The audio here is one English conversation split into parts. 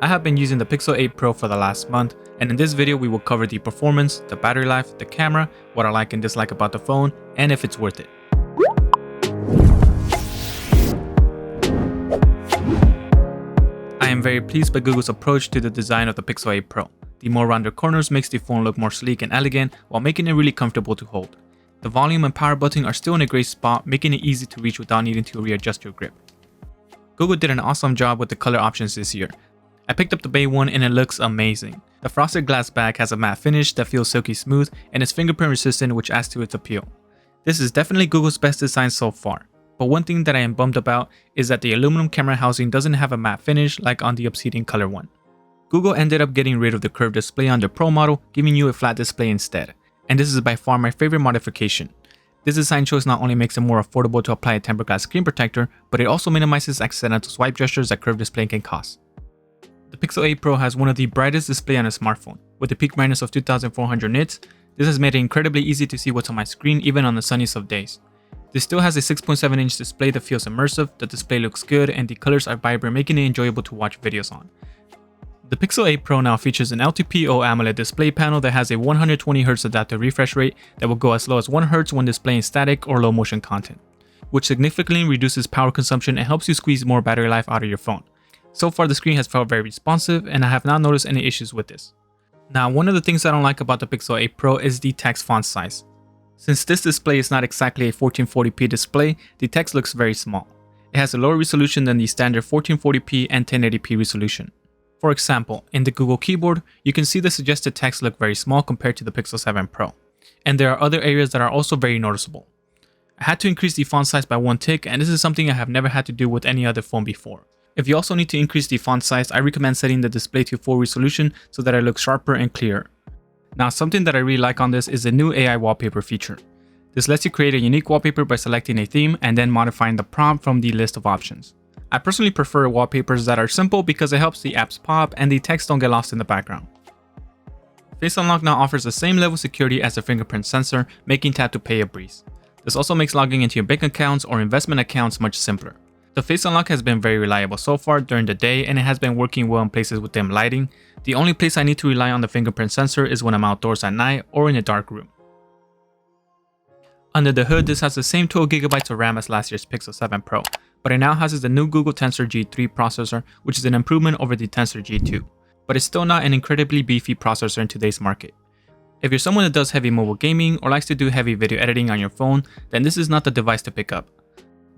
I have been using the Pixel 8 Pro for the last month, and in this video we will cover the performance, the battery life, the camera, what I like and dislike about the phone, and if it's worth it. I am very pleased by Google's approach to the design of the Pixel 8 Pro. The more rounded corners makes the phone look more sleek and elegant while making it really comfortable to hold. The volume and power button are still in a great spot, making it easy to reach without needing to readjust your grip. Google did an awesome job with the color options this year. I picked up the Bay one and it looks amazing. The frosted glass back has a matte finish that feels silky smooth and is fingerprint resistant, which adds to its appeal. This is definitely Google's best design so far, but one thing that I am bummed about is that the aluminum camera housing doesn't have a matte finish like on the obsidian color one. Google ended up getting rid of the curved display on their Pro model, giving you a flat display instead, and this is by far my favorite modification. This design choice not only makes it more affordable to apply a tempered glass screen protector, but it also minimizes accidental swipe gestures that curved display can cause. The Pixel 8 Pro has one of the brightest displays on a smartphone. With a peak brightness of 2400 nits, this has made it incredibly easy to see what's on my screen even on the sunniest of days. This still has a 6.7-inch display that feels immersive, the display looks good, and the colors are vibrant, making it enjoyable to watch videos on. The Pixel 8 Pro now features an LTPO AMOLED display panel that has a 120Hz adaptive refresh rate that will go as low as 1Hz when displaying static or low motion content, which significantly reduces power consumption and helps you squeeze more battery life out of your phone. So far the screen has felt very responsive and I have not noticed any issues with this. Now, one of the things I don't like about the Pixel 8 Pro is the text font size. Since this display is not exactly a 1440p display, the text looks very small. It has a lower resolution than the standard 1440p and 1080p resolution. For example, in the Google keyboard, you can see the suggested text look very small compared to the Pixel 7 Pro. And there are other areas that are also very noticeable. I had to increase the font size by 1 tick, and this is something I have never had to do with any other phone before. If you also need to increase the font size, I recommend setting the display to full resolution so that it looks sharper and clearer. Now, something that I really like on this is the new AI wallpaper feature. This lets you create a unique wallpaper by selecting a theme and then modifying the prompt from the list of options. I personally prefer wallpapers that are simple because it helps the apps pop and the text don't get lost in the background. Face Unlock now offers the same level of security as the fingerprint sensor, making tap to pay a breeze. This also makes logging into your bank accounts or investment accounts much simpler. The Face Unlock has been very reliable so far during the day and it has been working well in places with dim lighting. The only place I need to rely on the fingerprint sensor is when I'm outdoors at night or in a dark room. Under the hood, this has the same 12GB of RAM as last year's Pixel 7 Pro, but it now houses the new Google Tensor G3 processor, which is an improvement over the Tensor G2, but it's still not an incredibly beefy processor in today's market. If you're someone that does heavy mobile gaming or likes to do heavy video editing on your phone, then this is not the device to pick up.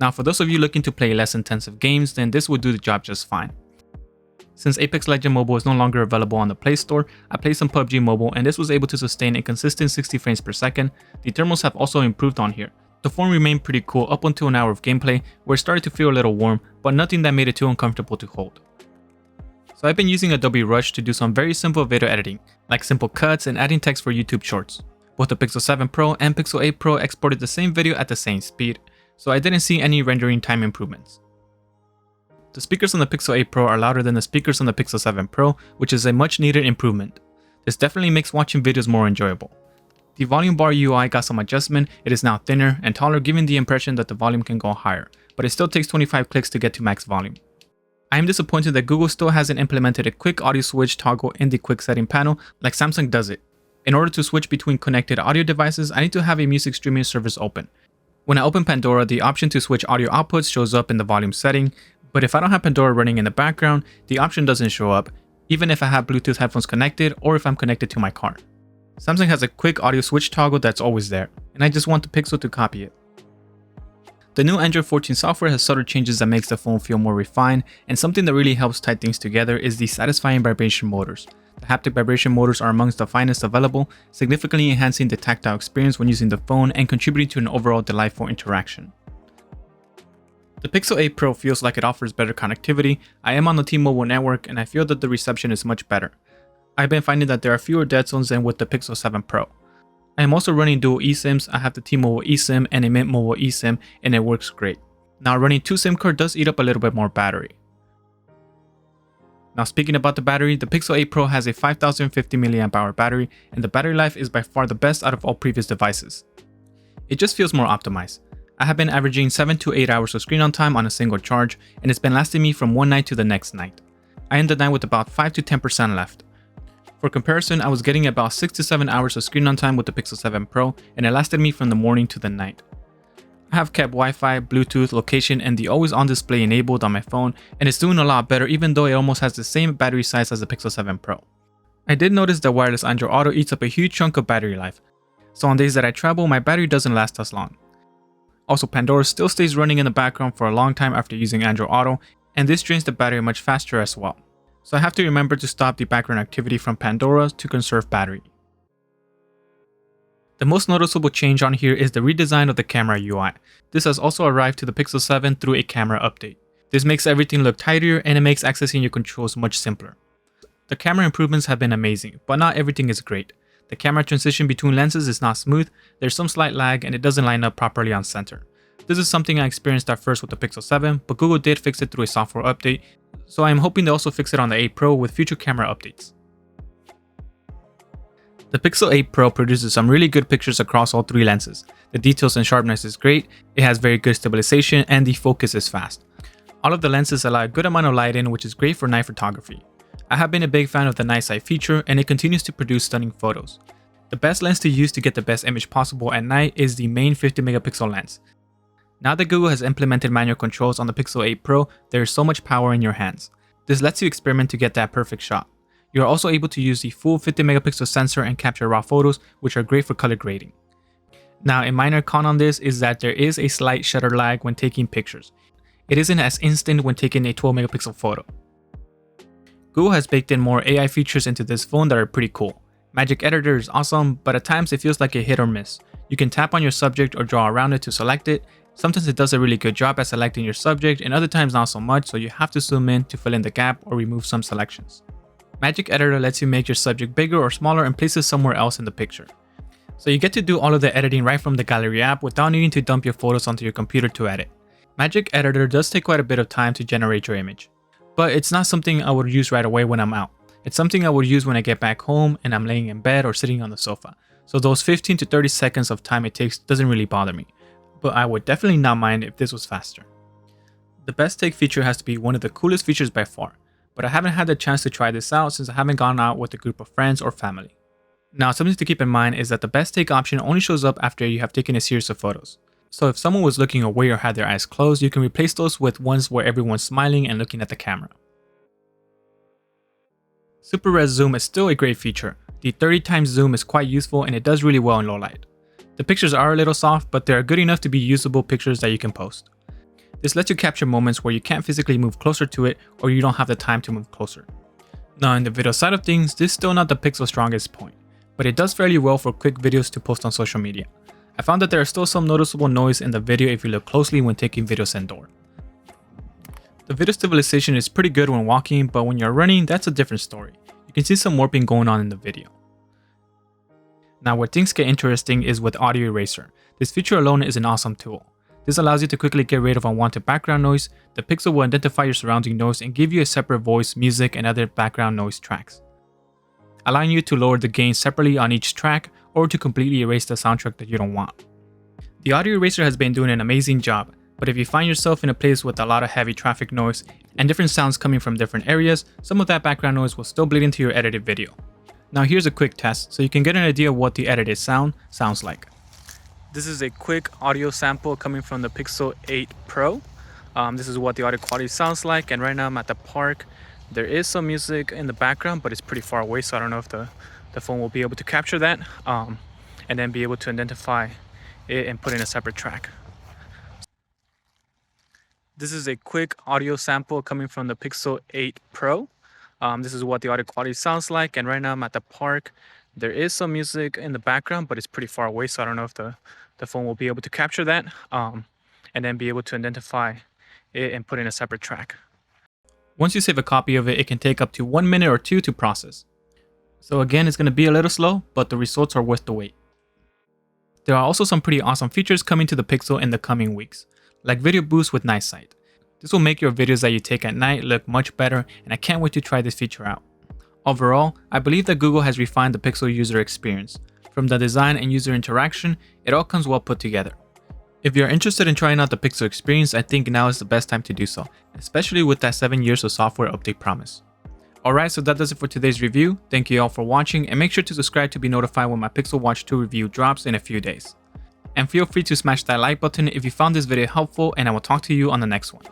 Now, for those of you looking to play less intensive games, then this will do the job just fine. Since Apex Legends Mobile is no longer available on the Play Store, I played some PUBG Mobile and this was able to sustain a consistent 60 frames per second. The thermals have also improved on here. The phone remained pretty cool up until an hour of gameplay where it started to feel a little warm, but nothing that made it too uncomfortable to hold. So I've been using Adobe Rush to do some very simple video editing, like simple cuts and adding text for YouTube Shorts. Both the Pixel 7 Pro and Pixel 8 Pro exported the same video at the same speed, so I didn't see any rendering time improvements. The speakers on the Pixel 8 Pro are louder than the speakers on the Pixel 7 Pro, which is a much needed improvement. This definitely makes watching videos more enjoyable. The volume bar UI got some adjustment, it is now thinner and taller, giving the impression that the volume can go higher, but it still takes 25 clicks to get to max volume. I am disappointed that Google still hasn't implemented a quick audio switch toggle in the quick setting panel like Samsung does it. In order to switch between connected audio devices, I need to have a music streaming service open. When I open Pandora, the option to switch audio outputs shows up in the volume setting, but if I don't have Pandora running in the background, the option doesn't show up, even if I have Bluetooth headphones connected or if I'm connected to my car. Samsung has a quick audio switch toggle that's always there, and I just want the Pixel to copy it. The new Android 14 software has subtle changes that makes the phone feel more refined, and something that really helps tie things together is the satisfying vibration motors. The haptic vibration motors are amongst the finest available, significantly enhancing the tactile experience when using the phone and contributing to an overall delightful interaction. The Pixel 8 Pro feels like it offers better connectivity. I am on the T-Mobile network and I feel that the reception is much better. I've been finding that there are fewer dead zones than with the Pixel 7 Pro. I am also running dual eSIMs. I have the T-Mobile eSIM and a Mint Mobile eSIM and it works great. Now, running 2 SIM cards does eat up a little bit more battery. Now, speaking about the battery, the Pixel 8 Pro has a 5050 mAh battery and the battery life is by far the best out of all previous devices. It just feels more optimized. I have been averaging 7 to 8 hours of screen on time on a single charge, and it's been lasting me from one night to the next night. I ended the night with about 5 to 10% left. For comparison, I was getting about 6 to 7 hours of screen on time with the Pixel 7 Pro, and it lasted me from the morning to the night. I have kept Wi-Fi, Bluetooth, location, and the always on display enabled on my phone, and it's doing a lot better even though it almost has the same battery size as the Pixel 7 Pro. I did notice that wireless Android Auto eats up a huge chunk of battery life, so on days that I travel, my battery doesn't last as long. Also, Pandora still stays running in the background for a long time after using Android Auto, and this drains the battery much faster as well. So I have to remember to stop the background activity from Pandora to conserve battery. The most noticeable change on here is the redesign of the camera UI. This has also arrived to the Pixel 7 through a camera update. This makes everything look tidier and it makes accessing your controls much simpler. The camera improvements have been amazing, but not everything is great. The camera transition between lenses is not smooth, there's some slight lag, and it doesn't line up properly on center. This is something I experienced at first with the Pixel 7, but Google did fix it through a software update, so I am hoping to also fix it on the 8 Pro with future camera updates. The Pixel 8 Pro produces some really good pictures across all three lenses. The details and sharpness is great, it has very good stabilization, and the focus is fast. All of the lenses allow a good amount of light in, which is great for night photography. I have been a big fan of the night sight feature, and it continues to produce stunning photos. The best lens to use to get the best image possible at night is the main 50 megapixel lens. Now that Google has implemented manual controls on the Pixel 8 Pro, there is so much power in your hands. This lets you experiment to get that perfect shot. You are also able to use the full 50 megapixel sensor and capture raw photos, which are great for color grading. Now, a minor con on this is that there is a slight shutter lag when taking pictures. It isn't as instant when taking a 12 megapixel photo. Google has baked in more AI features into this phone that are pretty cool. Magic Editor is awesome, but at times it feels like a hit or miss. You can tap on your subject or draw around it to select it. Sometimes it does a really good job at selecting your subject, and other times not so much, so you have to zoom in to fill in the gap or remove some selections. Magic Editor lets you make your subject bigger or smaller and place it somewhere else in the picture. So you get to do all of the editing right from the Gallery app without needing to dump your photos onto your computer to edit. Magic Editor does take quite a bit of time to generate your image, but it's not something I would use right away when I'm out. It's something I would use when I get back home and I'm laying in bed or sitting on the sofa. So those 15 to 30 seconds of time it takes doesn't really bother me, but I would definitely not mind if this was faster. The best take feature has to be one of the coolest features by far, but I haven't had the chance to try this out since I haven't gone out with a group of friends or family. Now, something to keep in mind is that the best take option only shows up after you have taken a series of photos. So if someone was looking away or had their eyes closed, you can replace those with ones where everyone's smiling and looking at the camera. Super Res Zoom is still a great feature. The 30x zoom is quite useful and it does really well in low light. The pictures are a little soft, but they are good enough to be usable pictures that you can post. This lets you capture moments where you can't physically move closer to it or you don't have the time to move closer. Now in the video side of things, this is still not the Pixel's strongest point, but it does fairly well for quick videos to post on social media. I found that there is still some noticeable noise in the video if you look closely when taking videos indoor. The video stabilization is pretty good when walking, but when you're running, that's a different story. You can see some warping going on in the video. Now where things get interesting is with Audio Eraser. This feature alone is an awesome tool. This allows you to quickly get rid of unwanted background noise. The Pixel will identify your surrounding noise and give you a separate voice, music, and other background noise tracks, allowing you to lower the gain separately on each track or to completely erase the soundtrack that you don't want. The Audio Eraser has been doing an amazing job, but if you find yourself in a place with a lot of heavy traffic noise and different sounds coming from different areas, some of that background noise will still bleed into your edited video. Now here's a quick test so you can get an idea of what the edited sound sounds like. This is a quick audio sample coming from the Pixel 8 Pro. This is what the audio quality sounds like, and right now I'm at the park. There is some music in the background, but it's pretty far away, so I don't know if the phone will be able to capture that and then be able to identify it and put in a separate track. This is a quick audio sample coming from the Pixel 8 Pro. This is what the audio quality sounds like, and right now I'm at the park. There is some music in the background, but it's pretty far away, so I don't know if the phone will be able to capture that and then be able to identify it and put in a separate track. Once you save a copy of it, it can take up to 1 minute or 2 to process. So again, it's going to be a little slow, but the results are worth the wait. There are also some pretty awesome features coming to the Pixel in the coming weeks, like Video Boost with Night Sight. This will make your videos that you take at night look much better, and I can't wait to try this feature out. Overall, I believe that Google has refined the Pixel user experience. From the design and user interaction, it all comes well put together. If you're interested in trying out the Pixel experience, I think now is the best time to do so, especially with that 7 years of software update promise. Alright, so that does it for today's review. Thank you all for watching, and make sure to subscribe to be notified when my Pixel Watch 2 review drops in a few days. And feel free to smash that like button if you found this video helpful, and I will talk to you on the next one.